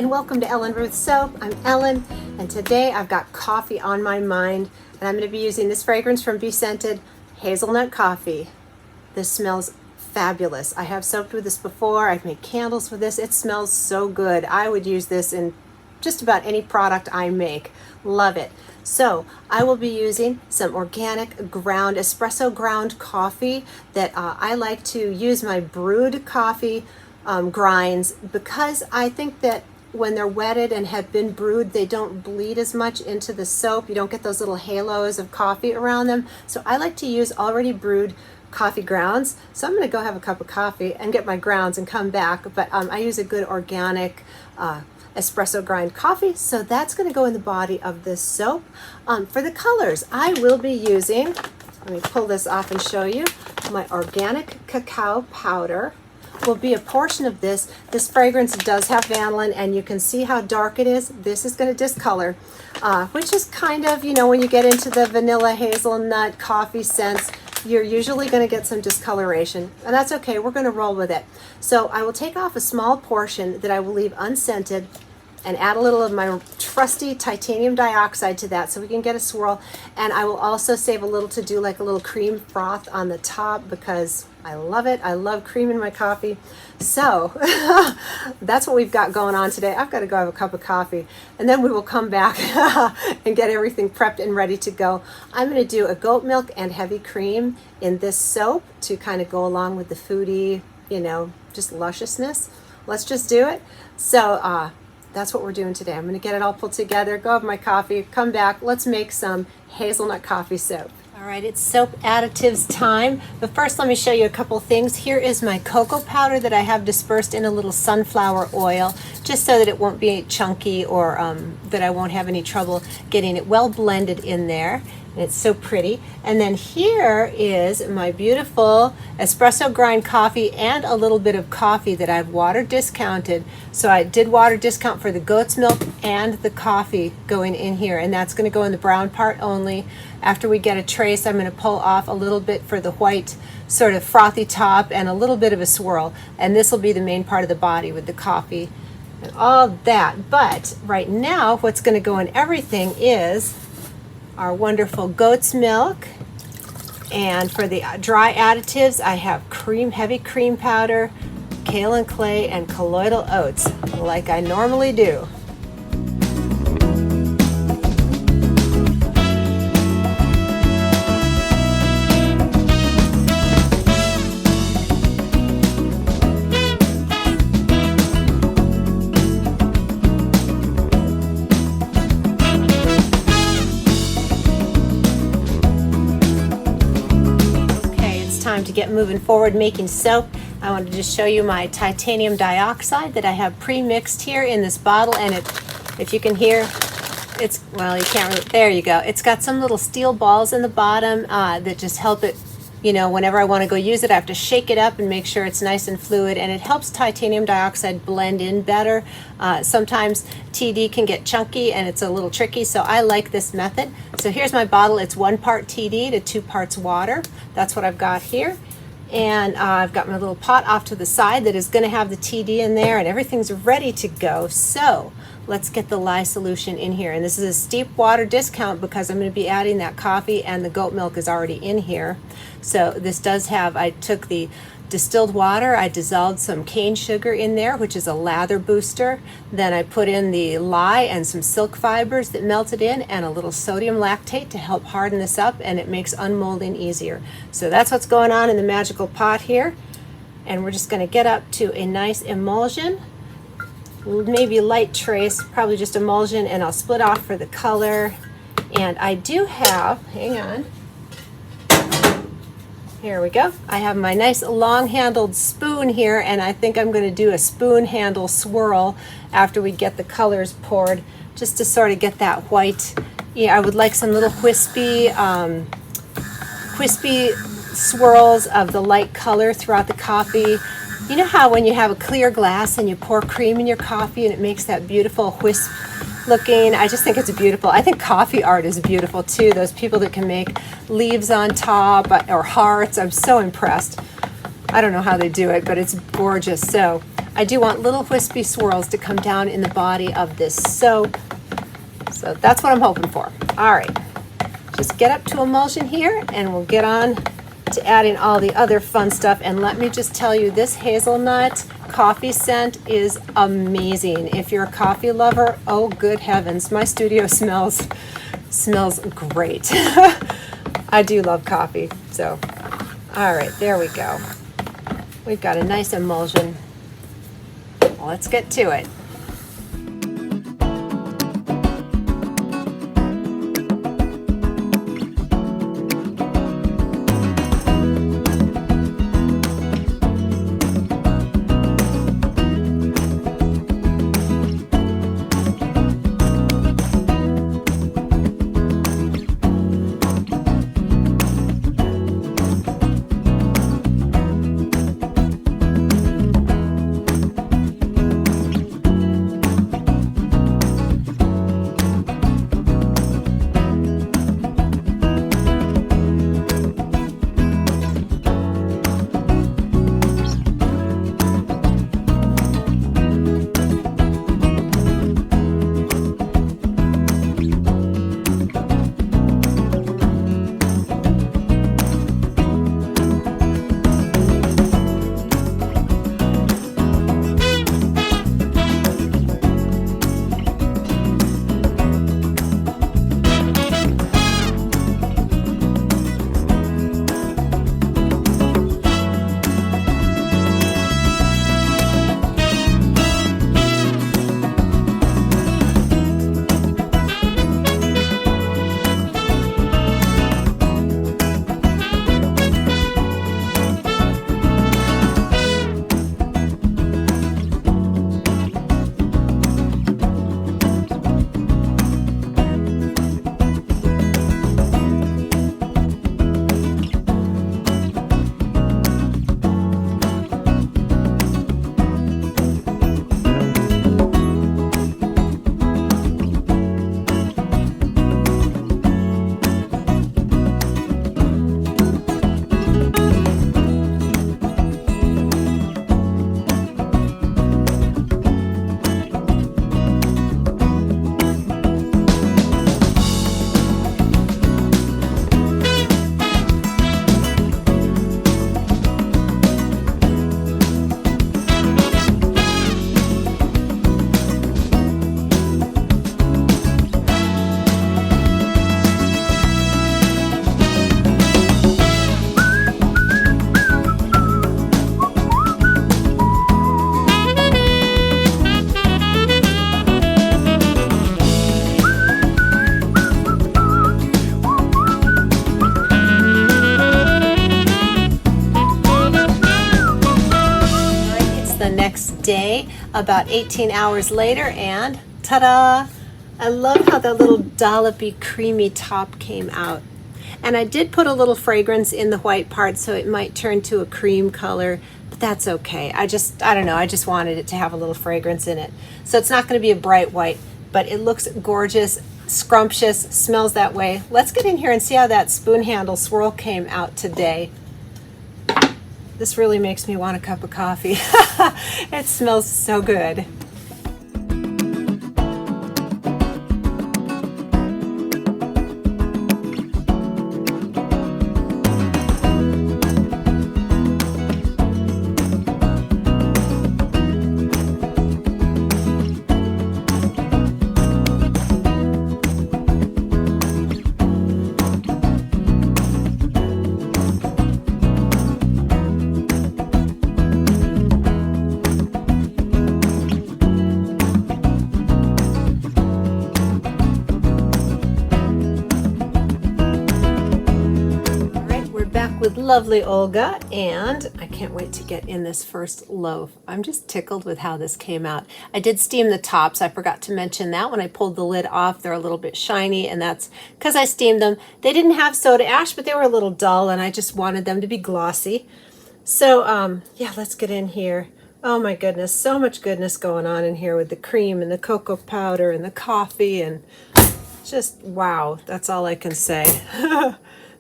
and welcome to Ellen Ruth Soap. I'm Ellen, and today I've got coffee on my mind, and I'm going to be using this fragrance from Be Scented, Hazelnut Coffee. This smells fabulous. I have soaped with this before. I've made candles with this. It smells so good. I would use this in just about any product I make. Love it. So I will be using some organic ground, espresso ground coffee that I like to use my brewed coffee grinds, because I think that when they're wetted and have been brewed, they don't bleed as much into the soap. You don't get those little halos of coffee around them. So I like to use already brewed coffee grounds. So I'm going to go have a cup of coffee and get my grounds and come back. But I use a good organic espresso grind coffee. So that's going to go in the body of this soap. For the colors, I will be using, let me pull this off and show you, my organic cacao powder will be a portion of this. This fragrance does have vanillin, and you can see how dark it is. This is going to discolor, which is kind of, you know, when you get into the vanilla hazelnut coffee scents, you're usually going to get some discoloration, and that's okay. We're going to roll with it. So I will take off a small portion that I will leave unscented and add a little of my trusty titanium dioxide to that so we can get a swirl. And I will also save a little to do like a little cream froth on the top, because I love it. I love cream in my coffee. So that's what we've got going on today. I've got to go have a cup of coffee, and then we will come back and get everything prepped and ready to go. I'm going to do a goat milk and heavy cream in this soap to kind of go along with the foodie, you know, just lusciousness. Let's just do it. So that's what we're doing today. I'm going to get it all pulled together, go have my coffee, come back. Let's make some hazelnut coffee soap. All right, it's soap additives time. But first, let me show you a couple things. Here is my cocoa powder that I have dispersed in a little sunflower oil, just so that it won't be chunky, or that I won't have any trouble getting it well blended in there. And it's so pretty. And then here is my beautiful espresso grind coffee and a little bit of coffee that I've water discounted. So I did water discount for the goat's milk and the coffee going in here, and that's going to go in the brown part only. After we get a trace, I'm going to pull off a little bit for the white sort of frothy top and a little bit of a swirl, and this will be the main part of the body with the coffee and all that. But right now, what's going to go in everything is our wonderful goat's milk. And for the dry additives, I have heavy cream powder, kaolin clay, and colloidal oats, like I normally do. To get moving forward making soap, I wanted to just show you my titanium dioxide that I have pre-mixed here in this bottle. And if you can hear, it's, well, you can't really, there you go. It's got some little steel balls in the bottom that just help it, you know, whenever I want to go use it, I have to shake it up and make sure it's nice and fluid, and it helps titanium dioxide blend in better. Sometimes TD can get chunky and it's a little tricky, so I like this method. So here's my bottle. It's 1 part TD to 2 parts water. That's what I've got here. And I've got my little pot off to the side that is going to have the TD in there, and everything's ready to go. So let's get the lye solution in here. And this is a steep water discount because I'm going to be adding that coffee, and the goat milk is already in here. So this does have, I took the distilled water, I dissolved some cane sugar in there, which is a lather booster. Then I put in the lye and some silk fibers that melted in, and a little sodium lactate to help harden this up, and it makes unmolding easier. So that's what's going on in the magical pot here. And we're just going to get up to a nice emulsion, maybe light trace, probably just emulsion, and I'll split off for the color. And I do have, hang on, here we go. I have my nice long-handled spoon here, and I think I'm going to do a spoon handle swirl after we get the colors poured, just to sort of get that white. Yeah, I would like some little wispy swirls of the light color throughout the coffee. You know how when you have a clear glass and you pour cream in your coffee and it makes that beautiful wisp looking? I just think it's beautiful. I think coffee art is beautiful too. Those people that can make leaves on top or hearts, I'm so impressed. I don't know how they do it, but it's gorgeous. So I do want little wispy swirls to come down in the body of this soap. So that's what I'm hoping for. All right, just get up to emulsion here and we'll get on to adding all the other fun stuff. And let me just tell you, this hazelnut coffee scent is amazing. If you're a coffee lover, oh good heavens, my studio smells great. I do love coffee. So, all right, there we go. We've got a nice emulsion. Let's get to it. Day, about 18 hours later, and ta-da! I love how that little dollopy creamy top came out. And I did put a little fragrance in the white part so it might turn to a cream color, but that's okay. I don't know, I just wanted it to have a little fragrance in it. So it's not going to be a bright white, but it looks gorgeous, scrumptious, smells that way. Let's get in here and see how that spoon handle swirl came out today. This really makes me want a cup of coffee. It smells so good. With lovely Olga, and I can't wait to get in this first loaf. I'm just tickled with how this came out. I did steam the tops. I forgot to mention that when I pulled the lid off. They're a little bit shiny, and that's because I steamed them. They didn't have soda ash, but they were a little dull, and I just wanted them to be glossy. So yeah, let's get in here. Oh my goodness, so much goodness going on in here with the cream and the cocoa powder and the coffee, and just wow, that's all I can say.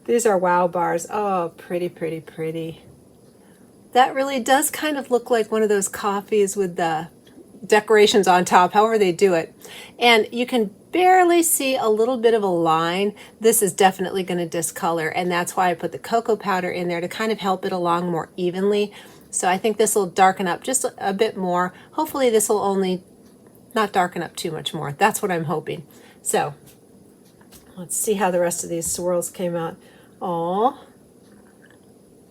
These are wow bars. Oh, pretty, pretty, pretty. That really does kind of look like one of those coffees with the decorations on top, however they do it. And you can barely see a little bit of a line. This is definitely going to discolor, and that's why I put the cocoa powder in there to kind of help it along more evenly. So I think this will darken up just a bit more. Hopefully this will only not darken up too much more. That's what I'm hoping. So let's see how the rest of these swirls came out. Oh,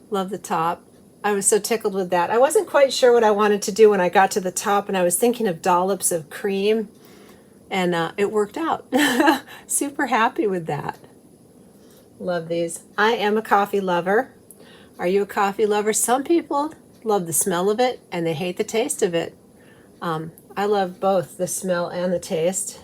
love the top. I was so tickled with that. I wasn't quite sure what I wanted to do when I got to the top, and I was thinking of dollops of cream, and it worked out. Super happy with that. Love these. I am a coffee lover. Are you a coffee lover? Some people love the smell of it and they hate the taste of it. I love both the smell and the taste.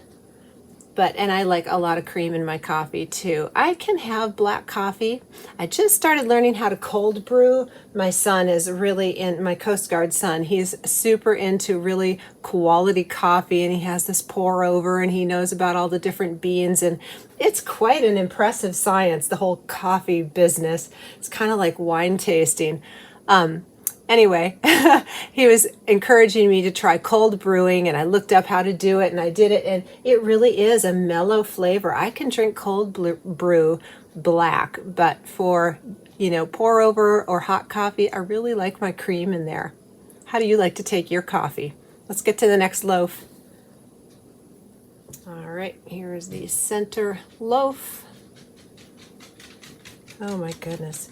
And I like a lot of cream in my coffee too. I can have black coffee. I just started learning how to cold brew. My son is really my Coast Guard son. He's super into really quality coffee, and he has this pour over, and he knows about all the different beans, and it's quite an impressive science, the whole coffee business. It's kind of like wine tasting. Anyway, he was encouraging me to try cold brewing, and I looked up how to do it, and I did it, and it really is a mellow flavor. I can drink cold brew black, but for, pour over or hot coffee, I really like my cream in there. How do you like to take your coffee? Let's get to the next loaf. All right, here's the center loaf. Oh my goodness.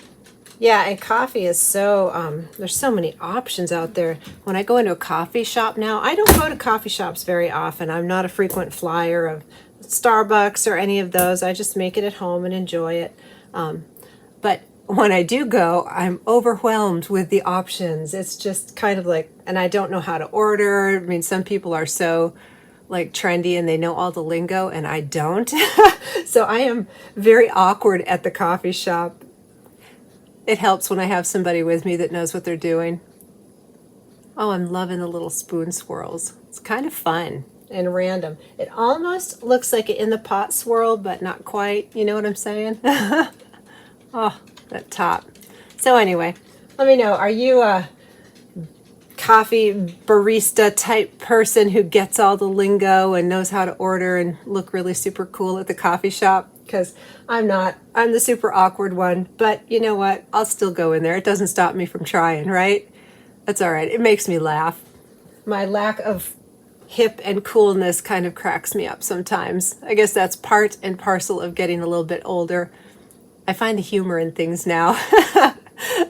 Yeah, and coffee is so, there's so many options out there. When I go into a coffee shop now, I don't go to coffee shops very often. I'm not a frequent flyer of Starbucks or any of those. I just make it at home and enjoy it. But when I do go, I'm overwhelmed with the options. It's just kind of like, and I don't know how to order. I mean, some people are so like trendy and they know all the lingo, and I don't. So I am very awkward at the coffee shop. It helps when I have somebody with me that knows what they're doing. Oh, I'm loving the little spoon swirls. It's kind of fun and random. It almost looks like an in the pot swirl, but not quite. You know what I'm saying? Oh, that top. So anyway, let me know, are you a coffee barista type person who gets all the lingo and knows how to order and look really super cool at the coffee shop? Because I'm not. I'm the super awkward one. But you know what? I'll still go in there. It doesn't stop me from trying, right? That's all right. It makes me laugh. My lack of hip and coolness kind of cracks me up sometimes. I guess that's part and parcel of getting a little bit older. I find the humor in things now.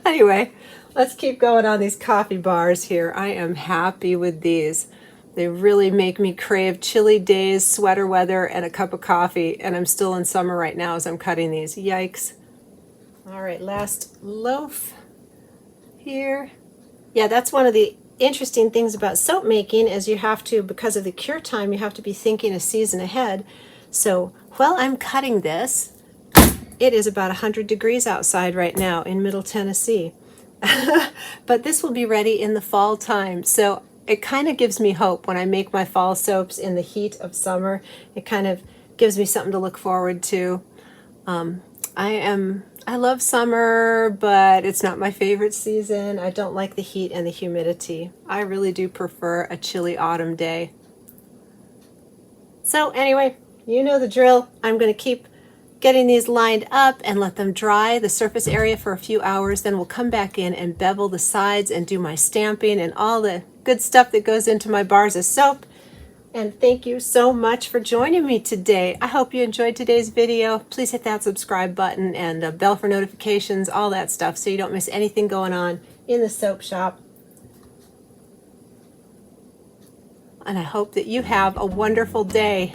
Anyway, let's keep going on these coffee bars here. I am happy with these. They really make me crave chilly days, sweater weather, and a cup of coffee. And I'm still in summer right now as I'm cutting these. Yikes. All right, last loaf here. Yeah, that's one of the interesting things about soap making is you have to, because of the cure time, you have to be thinking a season ahead. So while I'm cutting this, it is about 100 degrees outside right now in Middle Tennessee. But this will be ready in the fall time. So it kind of gives me hope when I make my fall soaps in the heat of summer. It kind of gives me something to look forward to. I love summer, but it's not my favorite season. I don't like the heat and the humidity. I really do prefer a chilly autumn day. So anyway, you know the drill. I'm going to keep getting these lined up and let them dry the surface area for a few hours. Then we'll come back in and bevel the sides and do my stamping and all the good stuff that goes into my bars of soap. And thank you so much for joining me today. I hope you enjoyed today's video. Please hit that subscribe button and the bell for notifications, all that stuff, so you don't miss anything going on in the soap shop. And I hope that you have a wonderful day.